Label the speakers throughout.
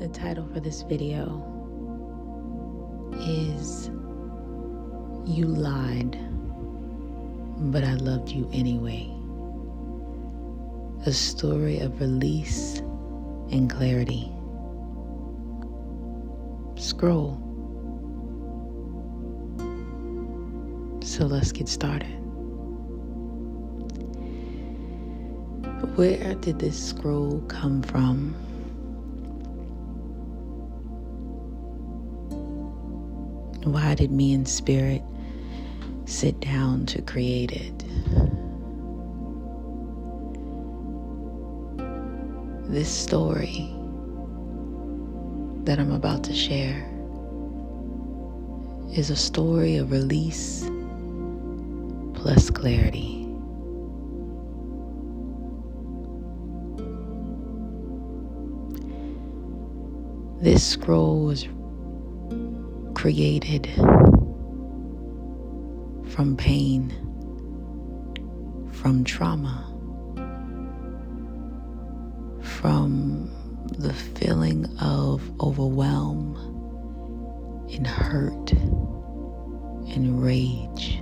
Speaker 1: The title for this video is You Lied, But I Loved You Anyway. A story of release and clarity. Scroll. So let's get started. Where did this scroll come from? Why did me and Spirit sit down to create it? This story that I'm about to share is a story of release plus clarity. This scroll was created from pain, from trauma, from the feeling of overwhelm and hurt and rage.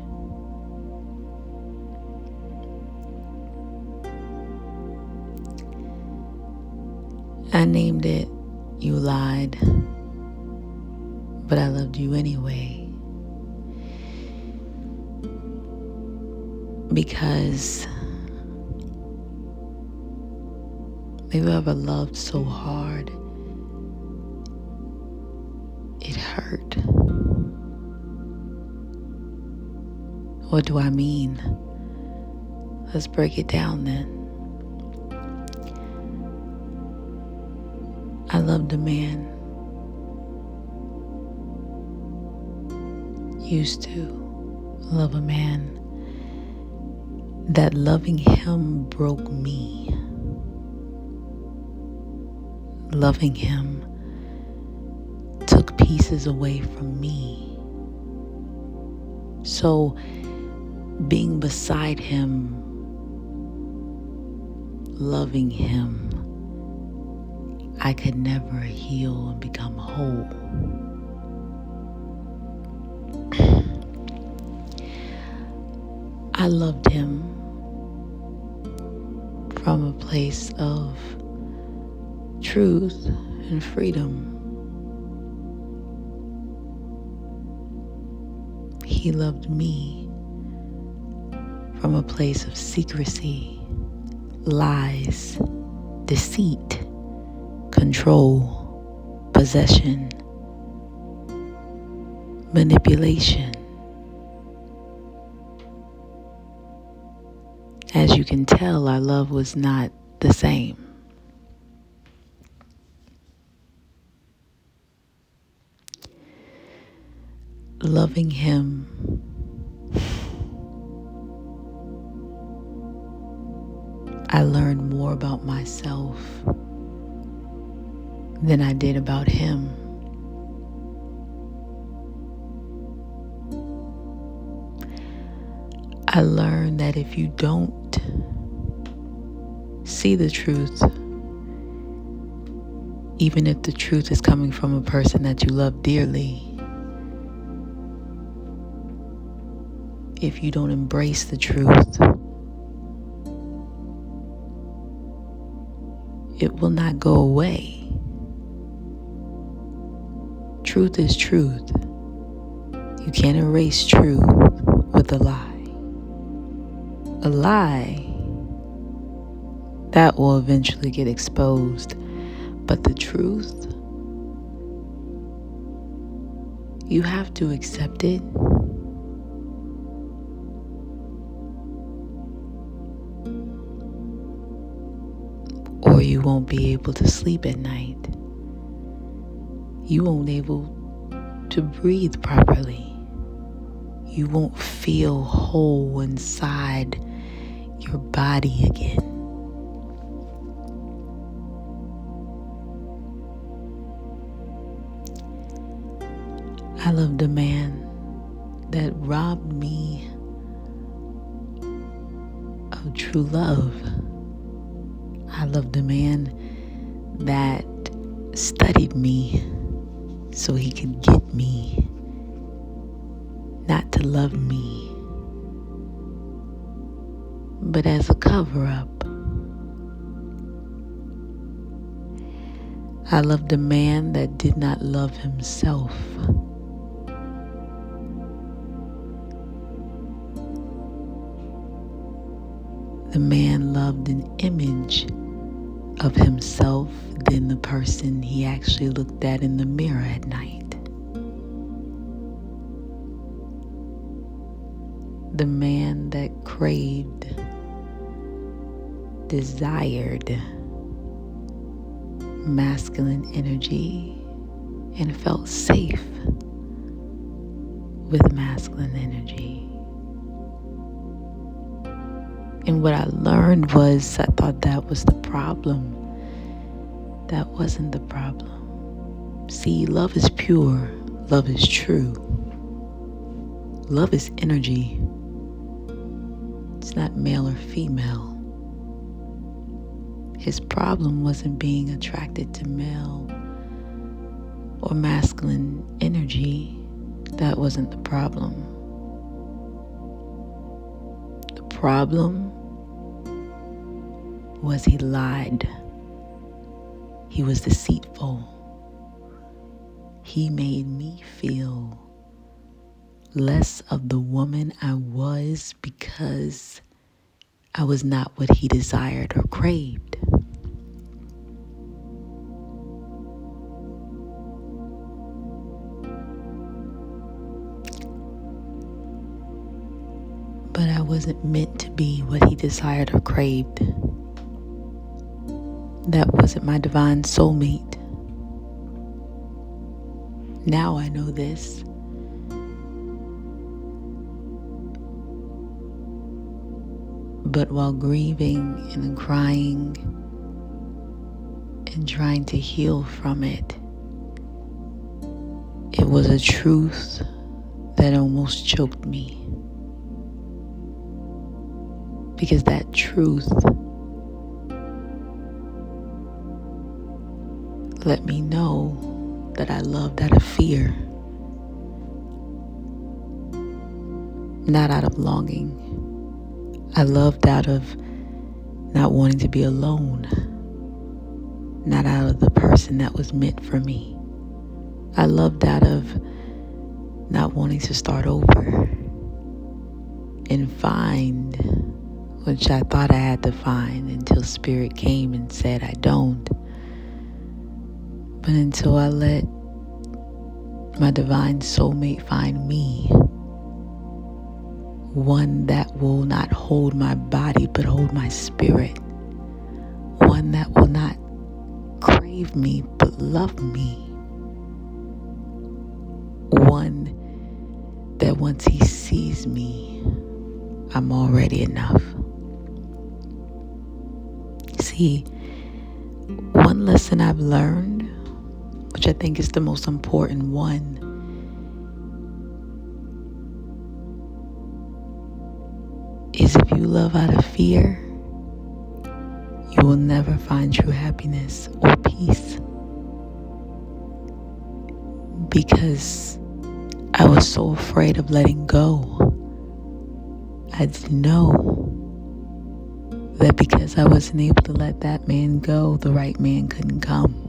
Speaker 1: I named it You Lied, But I Loved You Anyway, because have you ever loved so hard it hurt? What do I mean? Let's break it down then. I loved a man. Used to love a man that loving him broke me. Loving him took pieces away from me. So being beside him, loving him, I could never heal and become whole. I loved him from a place of truth and freedom. He loved me from a place of secrecy, lies, deceit, control, possession, manipulation. As you can tell, our love was not the same. Loving him I learned more about myself than I did about him. I learned that if you don't see the truth, even if the truth is coming from a person that you love dearly, if you don't embrace the truth, it will not go away. Truth is truth. You can't erase truth with a lie. A lie, that will eventually get exposed. But the truth, you have to accept it. Or you won't be able to sleep at night. You won't be able to breathe properly. You won't feel whole inside your body again. I loved a man that robbed me of true love. I loved a man that studied me so he could get me, not to love me, but as a cover-up. I loved a man that did not love himself. The man loved an image of himself than the person he actually looked at in the mirror at night. The man that craved, desired masculine energy and felt safe with masculine energy. And what I learned was I thought that was the problem. That wasn't the problem. See, love is pure. Love is true. Love is energy. It's not male or female. His problem wasn't being attracted to male or masculine energy. That wasn't the problem. The problem was he lied. He was deceitful. He made me feel less of the woman I was because I was not what he desired or craved. But I wasn't meant to be what he desired or craved. That wasn't my divine soulmate. Now I know this. But while grieving and crying and trying to heal from it, it was a truth that almost choked me. Because that truth let me know that I loved out of fear, not out of longing. I loved out of not wanting to be alone, not out of the person that was meant for me. I loved out of not wanting to start over and find, which I thought I had to find until Spirit came and said I don't. But until I let my divine soulmate find me, one that will not hold my body but hold my spirit, one that will not crave me but love me, one that once he sees me, I'm already enough. See, one lesson I've learned, which I think is the most important one, is if you love out of fear, you will never find true happiness or peace. Because I was so afraid of letting go. I didn't know that because I wasn't able to let that man go, the right man couldn't come.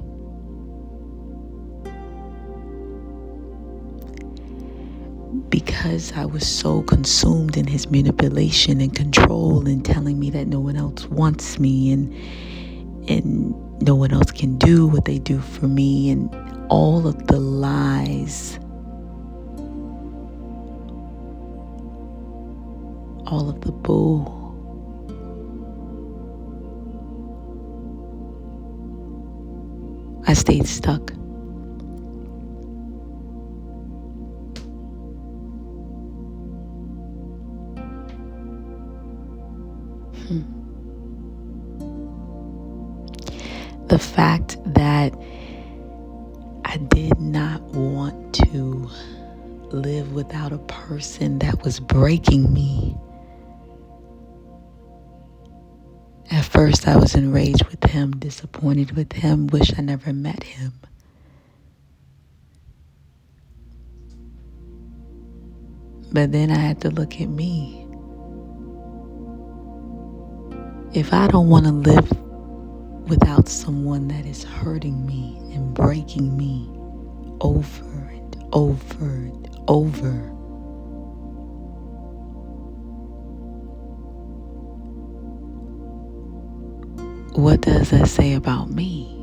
Speaker 1: Because I was so consumed in his manipulation and control and telling me that no one else wants me and no one else can do what they do for me, and all of the lies, all of the bull. I stayed stuck. The fact that I did not want to live without a person that was breaking me At first I was enraged with him, disappointed with him, wish I never met him. But then I had to look at me. If I don't want to live without someone that is hurting me and breaking me over and over and over, what does that say about me?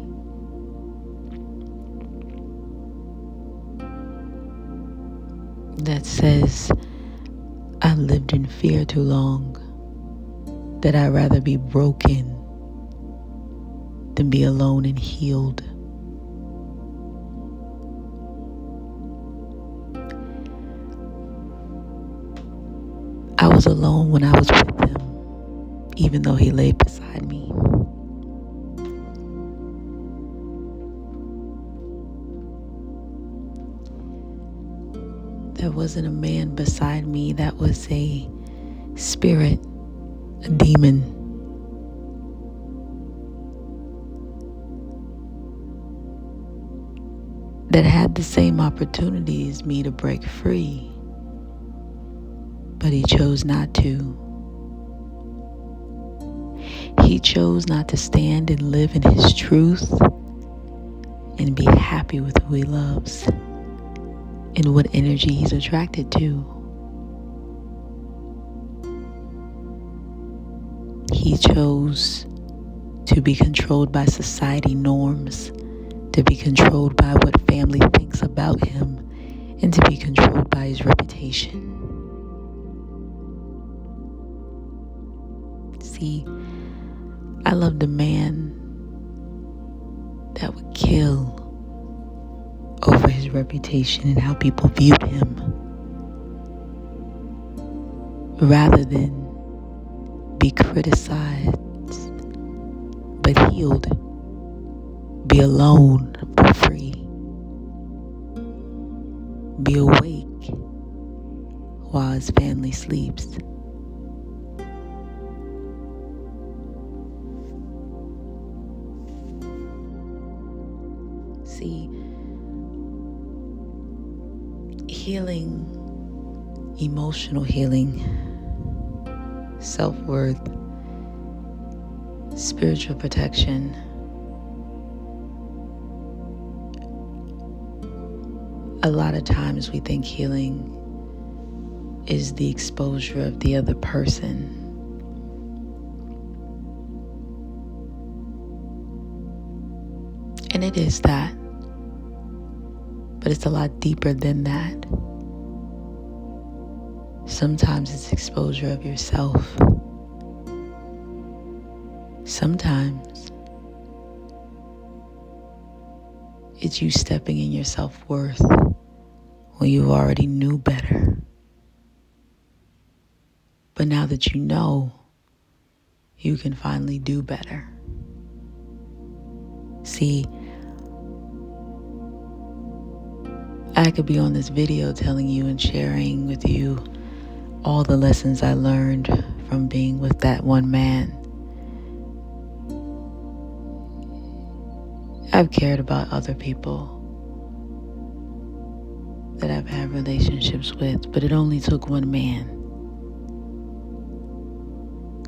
Speaker 1: That says I lived in fear too long, that I'd rather be broken than be alone and healed. I was alone when I was with him, even though he lay beside me. There wasn't a man beside me. That was a spirit, a demon. That had the same opportunity as me to break free, but he chose not to. He chose not to stand and live in his truth and be happy with who he loves and what energy he's attracted to. He chose to be controlled by society norms, to be controlled by what family thinks about him, and to be controlled by his reputation. See, I loved a man that would kill over his reputation and how people viewed him, rather than be criticized but healed, be alone but free, be awake while his family sleeps. See, healing, emotional healing, self-worth, spiritual protection, a lot of times we think healing is the exposure of the other person. And it is that, but it's a lot deeper than that. Sometimes it's exposure of yourself. Sometimes it's you stepping in your self-worth when you already knew better. But now that you know, you can finally do better. See, I could be on this video telling you and sharing with you all the lessons I learned from being with that one man. I've cared about other people that I've had relationships with, but it only took one man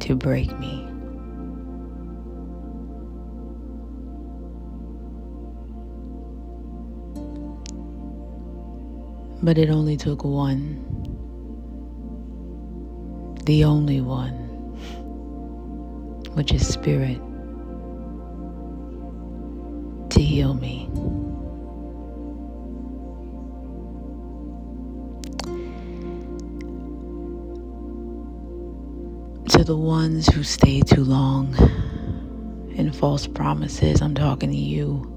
Speaker 1: to break me. But it only took one, the only one, which is spirit, to heal me. To the ones who stay too long in false promises, I'm talking to you.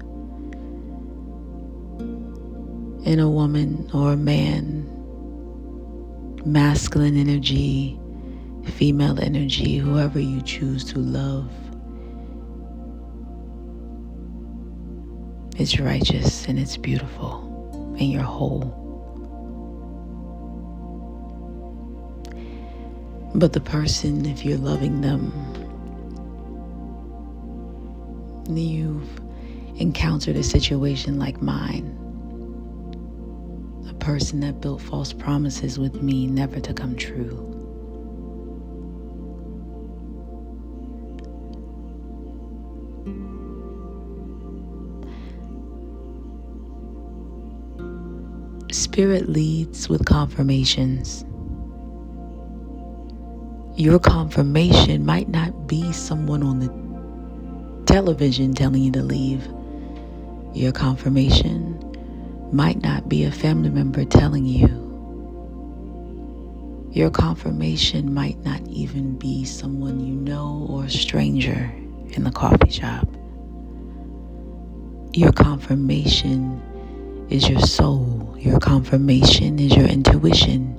Speaker 1: In a woman or a man, masculine energy, female energy, whoever you choose to love, it's righteous and it's beautiful and you're whole. But the person, if you're loving them, You've encountered a situation like mine. A person that built false promises with me never to come true. Spirit leads with confirmations. Your confirmation might not be someone on the television telling you to leave. Your confirmation might not be a family member telling you. Your confirmation might not even be someone you know or a stranger in the coffee shop. Your confirmation is your soul. Your confirmation is your intuition.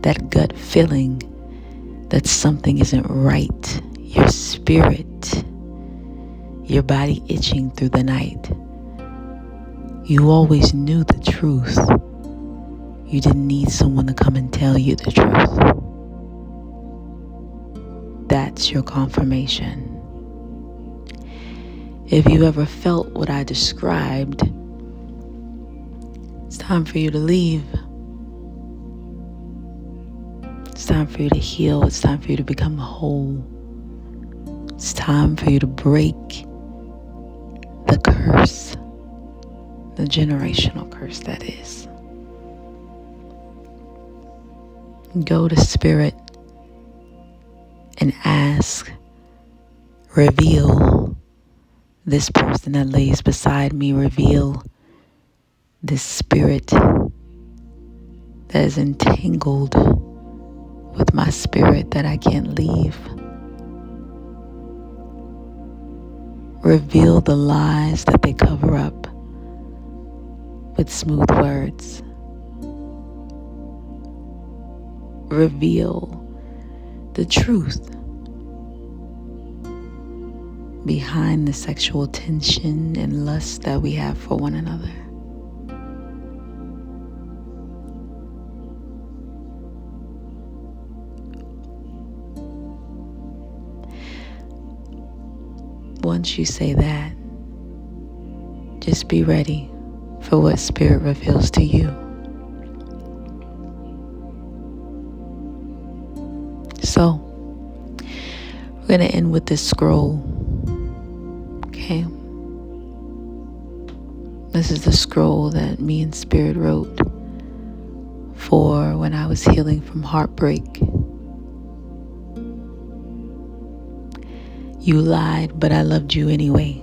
Speaker 1: That gut feeling that something isn't right. Your spirit. Your body itching through the night. You always knew the truth. You didn't need someone to come and tell you the truth. That's your confirmation. If you ever felt what I described, it's time for you to leave. It's time for you to heal. It's time for you to become whole. It's time for you to break the curse, the generational curse that is. Go to Spirit and ask, reveal this person that lays beside me, reveal this spirit that is entangled with my spirit that I can't leave. Reveal the lies that they cover up with smooth words. Reveal the truth behind the sexual tension and lust that we have for one another. Once you say that, just be ready for what Spirit reveals to you. So, we're going to end with this scroll. Okay? This is the scroll that me and Spirit wrote for when I was healing from heartbreak. You lied, but I loved you anyway.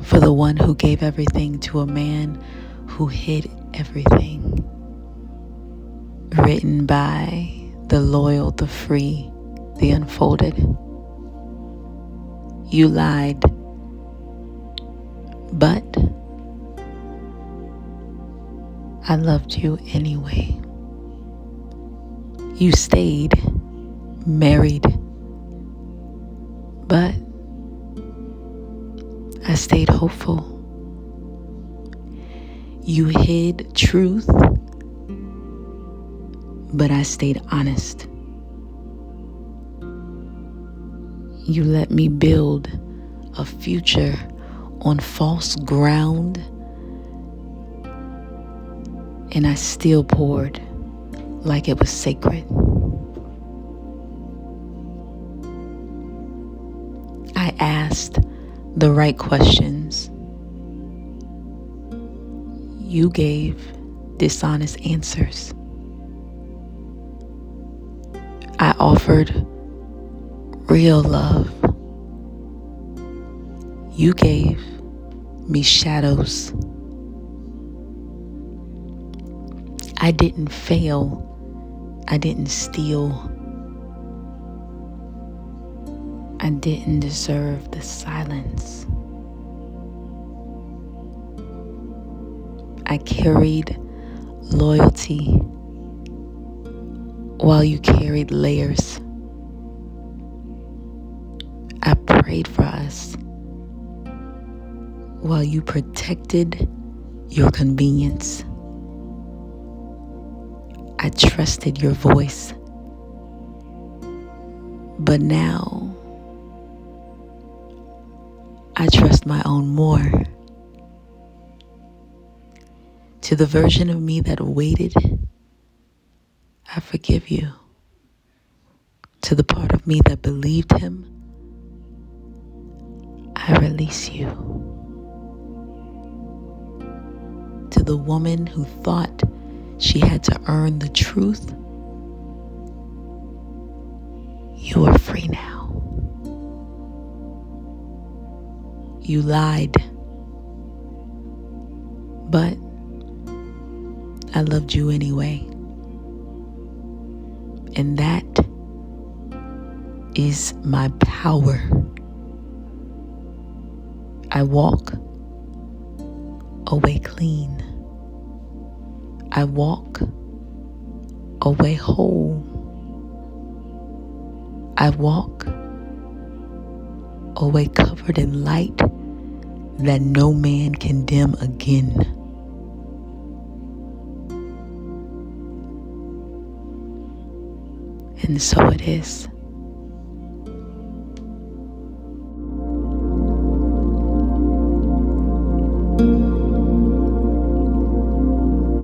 Speaker 1: For the one who gave everything to a man who hid everything. Written by the loyal, the free, the unfolded. You lied, but I loved you anyway. You stayed married, but I stayed hopeful. You hid truth, but I stayed honest. You let me build a future on false ground, and I still poured like it was sacred. I asked the right questions. You gave dishonest answers. I offered real love. You gave me shadows. I didn't fail. I didn't steal. I didn't deserve the silence. I carried loyalty while you carried layers. I prayed for us while you protected your convenience. I trusted your voice. But now I trust my own more. To the version of me that waited, I forgive you. To the part of me that believed him, I release you. To the woman who thought she had to earn the truth, you are free now. You lied, but I loved you anyway. And that is my power. I walk away clean. I walk away whole. I walk away covered in light that no man can dim again. And so it is.